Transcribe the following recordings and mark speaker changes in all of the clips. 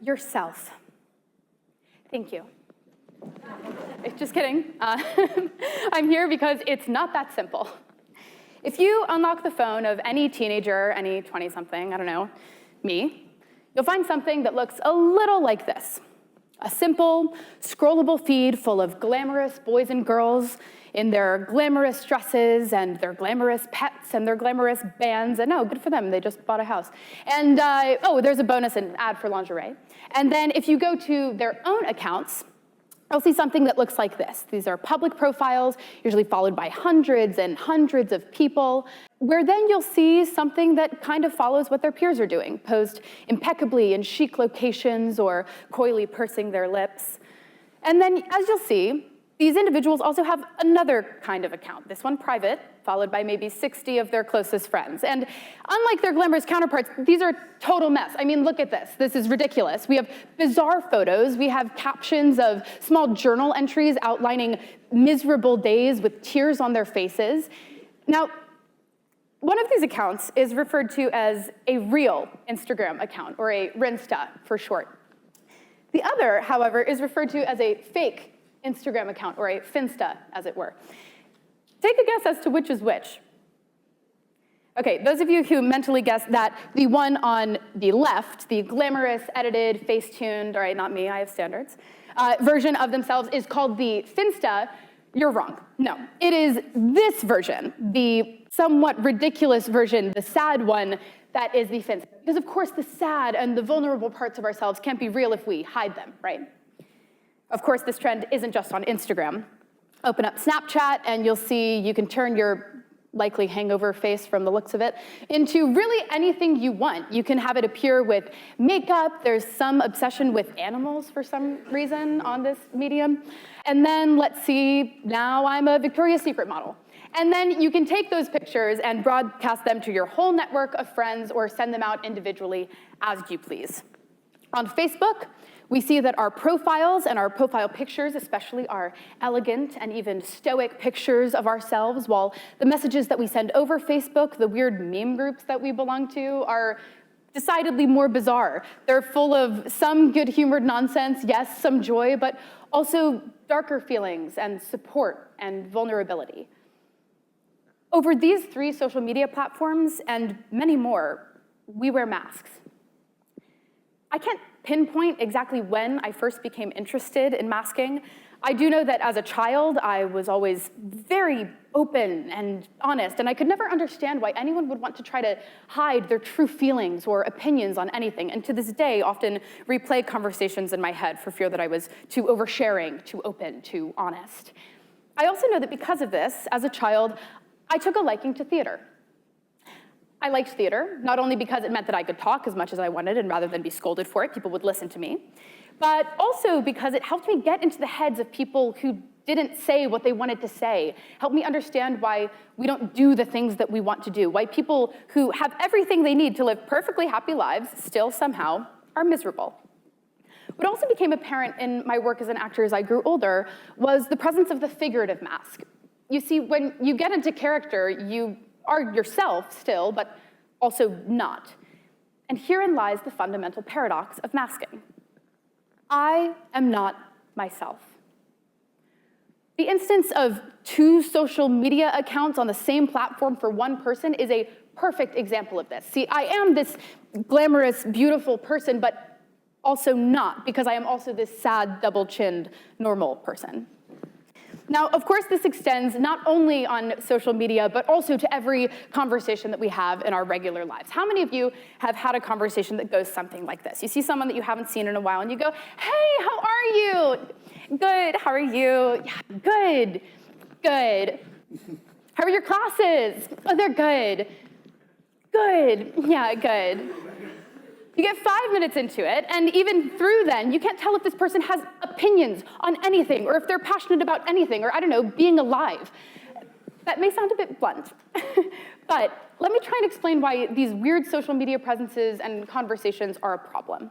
Speaker 1: yourself. Thank you. Just kidding. I'm here because it's not that simple. If you unlock the phone of any teenager, any 20-something, I don't know, me, you'll find something that looks a little like this. A simple, scrollable feed full of glamorous boys and girls in their glamorous dresses and their glamorous pets and their glamorous bands. And oh, good for them, they just bought a house. And oh, there's a bonus, an ad for lingerie. And then if you go to their own accounts, you'll see something that looks like this. These are public profiles, usually followed by hundreds and hundreds of people, where then you'll see something that kind of follows what their peers are doing, posed impeccably in chic locations or coyly pursing their lips. And then, as you'll see, these individuals also have another kind of account, this one private, followed by maybe 60 of their closest friends. And unlike their glamorous counterparts, these are a total mess. I mean, look at this. This is ridiculous. We have bizarre photos. We have captions of small journal entries outlining miserable days with tears on their faces. Now, one of these accounts is referred to as a real Instagram account, or a Rinsta for short. The other, however, is referred to as a fake Instagram account, or a Finsta, as it were. Take a guess as to which is which. Okay, those of you who mentally guessed that the one on the left, the glamorous, edited, face-tuned, all right, not me, I have standards, version of themselves is called the Finsta, you're wrong. No, it is this version, the somewhat ridiculous version, the sad one, that is the Finsta. Because of course the sad and the vulnerable parts of ourselves can't be real if we hide them, right? Of course, this trend isn't just on Instagram. Open up Snapchat, and you'll see you can turn your likely hangover face, from the looks of it, into really anything you want. You can have it appear with makeup. There's some obsession with animals for some reason on this medium. And then let's see, now I'm a Victoria's Secret model. And then you can take those pictures and broadcast them to your whole network of friends or send them out individually as you please. On Facebook, we see that our profiles and our profile pictures especially are elegant and even stoic pictures of ourselves, while the messages that we send over Facebook, the weird meme groups that we belong to, are decidedly more bizarre. They're full of some good-humored nonsense, yes, some joy, but also darker feelings and support and vulnerability. Over these three social media platforms and many more, we wear masks. I can't pinpoint exactly when I first became interested in masking. I do know that as a child, I was always very open and honest, and I could never understand why anyone would want to try to hide their true feelings or opinions on anything, and to this day often replay conversations in my head for fear that I was too oversharing, too open, too honest. I also know that because of this, as a child, I took a liking to theater. I liked theater, not only because it meant that I could talk as much as I wanted, and rather than be scolded for it, people would listen to me, but also because it helped me get into the heads of people who didn't say what they wanted to say, helped me understand why we don't do the things that we want to do, why people who have everything they need to live perfectly happy lives still somehow are miserable. What also became apparent in my work as an actor as I grew older was the presence of the figurative mask. You see, when you get into character, you are yourself still, but also not. And herein lies the fundamental paradox of masking. I am not myself. The instance of two social media accounts on the same platform for one person is a perfect example of this. See, I am this glamorous, beautiful person, but also not, because I am also this sad, double-chinned, normal person. Now, of course, this extends not only on social media, but also to every conversation that we have in our regular lives. How many of you have had a conversation that goes something like this? You see someone that you haven't seen in a while, and you go, hey, how are you? Good, how are you? Yeah, good, good. How are your classes? Oh, they're good. Good, yeah, good. You get 5 minutes into it, and even through then, you can't tell if this person has opinions on anything, or if they're passionate about anything, or I don't know, being alive. That may sound a bit blunt, but let me try and explain why these weird social media presences and conversations are a problem.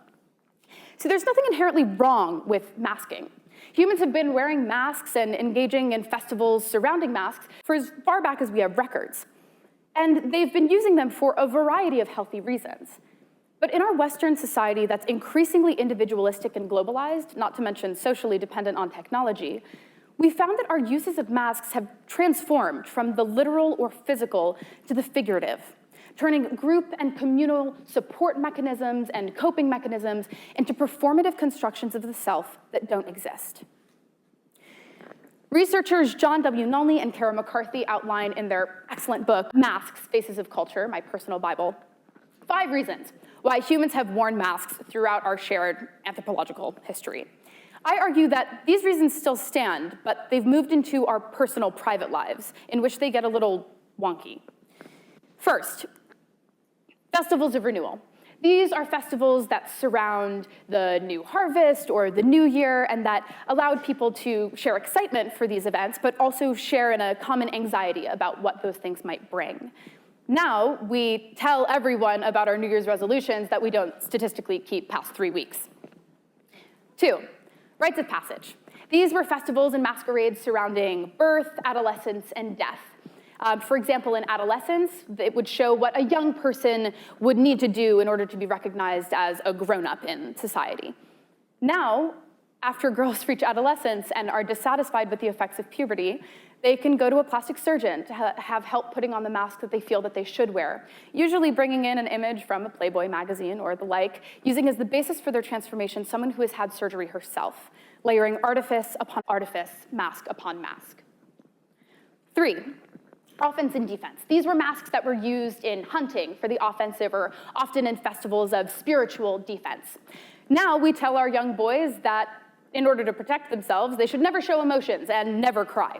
Speaker 1: So there's nothing inherently wrong with masking. Humans have been wearing masks and engaging in festivals surrounding masks for as far back as we have records. And they've been using them for a variety of healthy reasons. But in our Western society that's increasingly individualistic and globalized, not to mention socially dependent on technology, we found that our uses of masks have transformed from the literal or physical to the figurative, turning group and communal support mechanisms and coping mechanisms into performative constructions of the self that don't exist. Researchers John W. Nolney and Kara McCarthy outline in their excellent book, Masks, Faces of Culture, my personal Bible, 5 reasons why humans have worn masks throughout our shared anthropological history. I argue that these reasons still stand, but they've moved into our personal private lives, in which they get a little wonky. First, festivals of renewal. These are festivals that surround the new harvest or the new year and that allowed people to share excitement for these events, but also share in a common anxiety about what those things might bring. Now, we tell everyone about our New Year's resolutions that we don't statistically keep past 3 weeks. 2, Rites of Passage. These were festivals and masquerades surrounding birth, adolescence, and death. For example, in adolescence, it would show what a young person would need to do in order to be recognized as a grown-up in society. Now, after girls reach adolescence and are dissatisfied with the effects of puberty, they can go to a plastic surgeon to have help putting on the mask that they feel that they should wear, usually bringing in an image from a Playboy magazine or the like, using as the basis for their transformation someone who has had surgery herself, layering artifice upon artifice, mask upon mask. 3, offense and defense. These were masks that were used in hunting for the offensive or often in festivals of spiritual defense. Now we tell our young boys that in order to protect themselves, they should never show emotions and never cry.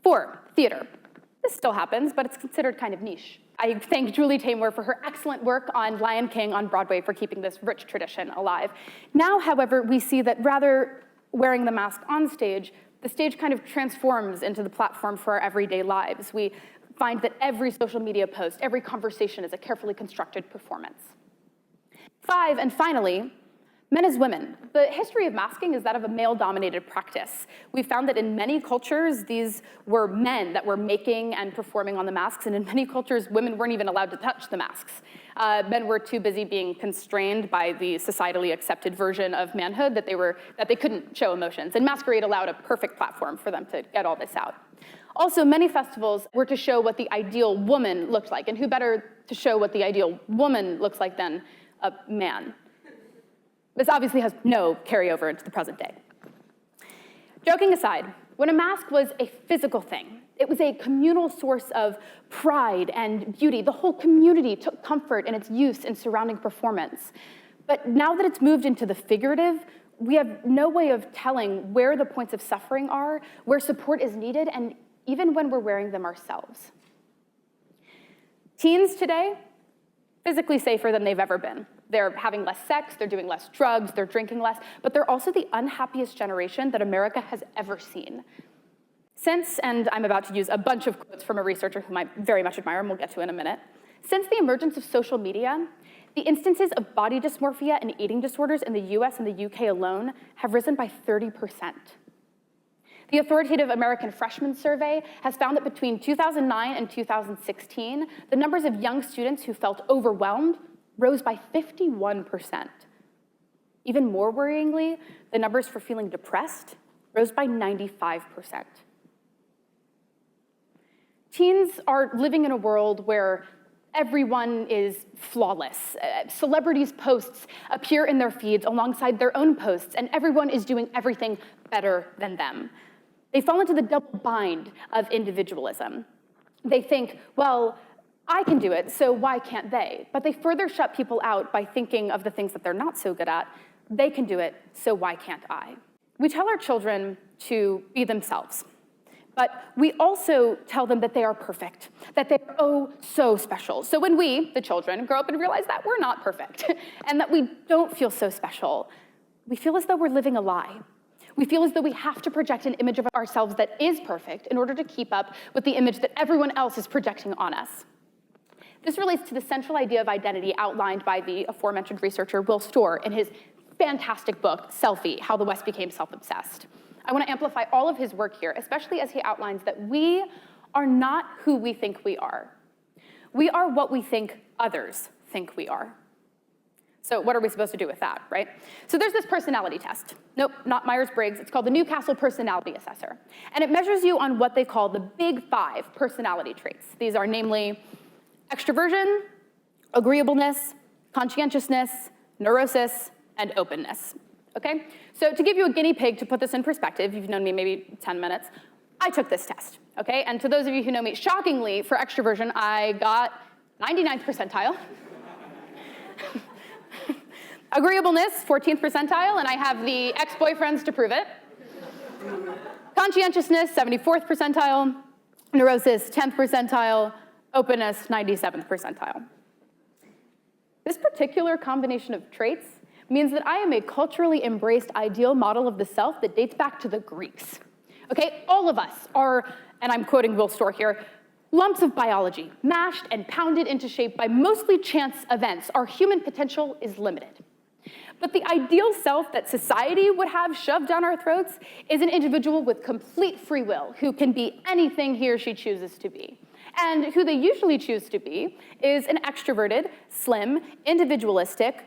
Speaker 1: 4, theater. This still happens, but it's considered kind of niche. I thank Julie Taymor for her excellent work on Lion King on Broadway for keeping this rich tradition alive. Now, however, we see that rather wearing the mask on stage, the stage kind of transforms into the platform for our everyday lives. We find that every social media post, every conversation is a carefully constructed performance. 5, and finally, men as women. The history of masking is that of a male-dominated practice. We found that in many cultures, these were men that were making and performing on the masks, and in many cultures, women weren't even allowed to touch the masks. Men were too busy being constrained by the societally accepted version of manhood that they couldn't show emotions, and masquerade allowed a perfect platform for them to get all this out. Also, many festivals were to show what the ideal woman looked like, and who better to show what the ideal woman looks like than a man? This obviously has no carryover into the present day. Joking aside, when a mask was a physical thing, it was a communal source of pride and beauty. The whole community took comfort in its use in surrounding performance. But now that it's moved into the figurative, we have no way of telling where the points of suffering are, where support is needed, and even when we're wearing them ourselves. Teens today, physically safer than they've ever been. They're having less sex, they're doing less drugs, they're drinking less, but they're also the unhappiest generation that America has ever seen. Since, and I'm about to use a bunch of quotes from a researcher whom I very much admire and we'll get to in a minute, since the emergence of social media, the instances of body dysmorphia and eating disorders in the US and the UK alone have risen by 30%. The authoritative American Freshman Survey has found that between 2009 and 2016, the numbers of young students who felt overwhelmed rose by 51%. Even more worryingly, the numbers for feeling depressed rose by 95%. Teens are living in a world where everyone is flawless. Celebrities' posts appear in their feeds alongside their own posts, and everyone is doing everything better than them. They fall into the double bind of individualism. They think, well, I can do it, so why can't they? But they further shut people out by thinking of the things that they're not so good at. They can do it, so why can't I? We tell our children to be themselves, but we also tell them that they are perfect, that they're oh so special. So when we, the children, grow up and realize that we're not perfect and that we don't feel so special, we feel as though we're living a lie. We feel as though we have to project an image of ourselves that is perfect in order to keep up with the image that everyone else is projecting on us. This relates to the central idea of identity outlined by the aforementioned researcher Will Storr in his fantastic book, Selfie, How the West Became Self-Obsessed. I want to amplify all of his work here, especially as he outlines that we are not who we think we are. We are what we think others think we are. So what are we supposed to do with that, right? So there's this personality test. Nope, not Myers-Briggs. It's called the Newcastle Personality Assessor. And it measures you on what they call the big 5 personality traits. These are namely extroversion, agreeableness, conscientiousness, neurosis, and openness, okay? So to give you a guinea pig to put this in perspective, you've known me maybe 10 minutes, I took this test, okay? And to those of you who know me, shockingly, for extroversion, I got 99th percentile. Agreeableness, 14th percentile, and I have the ex-boyfriends to prove it. Conscientiousness, 74th percentile. Neurosis, 10th percentile. Openness, 97th percentile. This particular combination of traits means that I am a culturally embraced ideal model of the self that dates back to the Greeks. Okay, all of us are, and I'm quoting Will Storr here, lumps of biology, mashed and pounded into shape by mostly chance events. Our human potential is limited. But the ideal self that society would have shoved down our throats is an individual with complete free will who can be anything he or she chooses to be. And who they usually choose to be is an extroverted, slim, individualistic,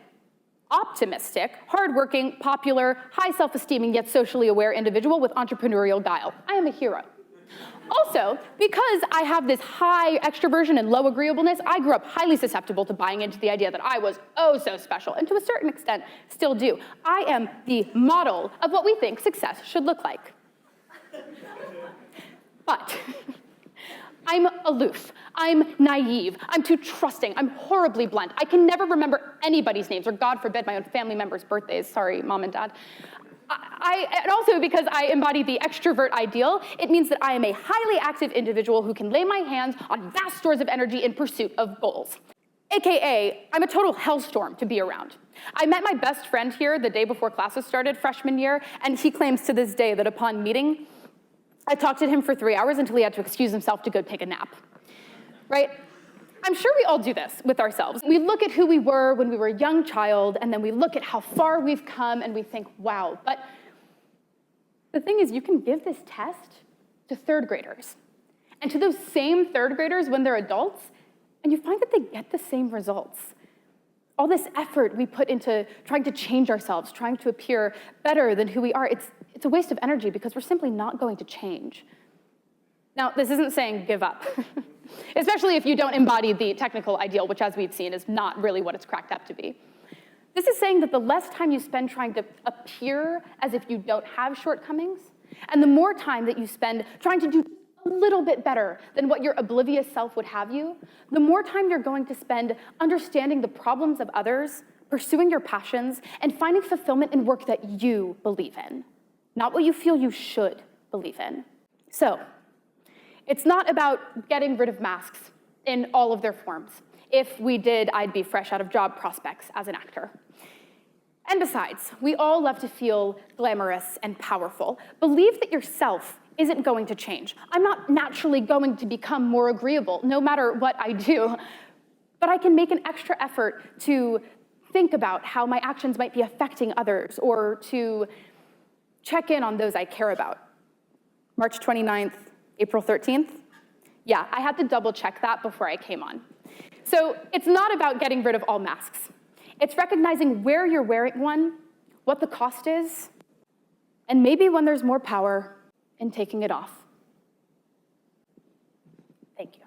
Speaker 1: optimistic, hardworking, popular, high self-esteeming, yet socially aware individual with entrepreneurial guile. I am a hero. Also, because I have this high extroversion and low agreeableness, I grew up highly susceptible to buying into the idea that I was oh so special, and to a certain extent, still do. I am the model of what we think success should look like. But I'm aloof, I'm naive, I'm too trusting, I'm horribly blunt. I can never remember anybody's names, or God forbid, my own family members' birthdays. Sorry, Mom and Dad. And also because I embody the extrovert ideal, it means that I am a highly active individual who can lay my hands on vast stores of energy in pursuit of goals. AKA, I'm a total hellstorm to be around. I met my best friend here the day before classes started, freshman year, and he claims to this day that upon meeting, I talked to him for 3 hours until he had to excuse himself to go take a nap, right? I'm sure we all do this with ourselves. We look at who we were when we were a young child, and then we look at how far we've come, and we think, wow. But the thing is, you can give this test to 3rd graders, and to those same 3rd graders when they're adults, and you find that they get the same results. All this effort we put into trying to change ourselves, trying to appear better than who we are, it's a waste of energy because we're simply not going to change. Now, this isn't saying give up. Especially if you don't embody the technical ideal, which as we've seen is not really what it's cracked up to be. This is saying that the less time you spend trying to appear as if you don't have shortcomings, and the more time that you spend trying to do a little bit better than what your oblivious self would have you, the more time you're going to spend understanding the problems of others, pursuing your passions, and finding fulfillment in work that you believe in, not what you feel you should believe in. So, it's not about getting rid of masks in all of their forms. If we did, I'd be fresh out of job prospects as an actor. And besides, we all love to feel glamorous and powerful. Believe that yourself isn't going to change. I'm not naturally going to become more agreeable, no matter what I do. But I can make an extra effort to think about how my actions might be affecting others, or to check in on those I care about. March 29th, April 13th? Yeah, I had to double check that before I came on. So it's not about getting rid of all masks. It's recognizing where you're wearing one, what the cost is, and maybe when there's more power in taking it off. Thank you.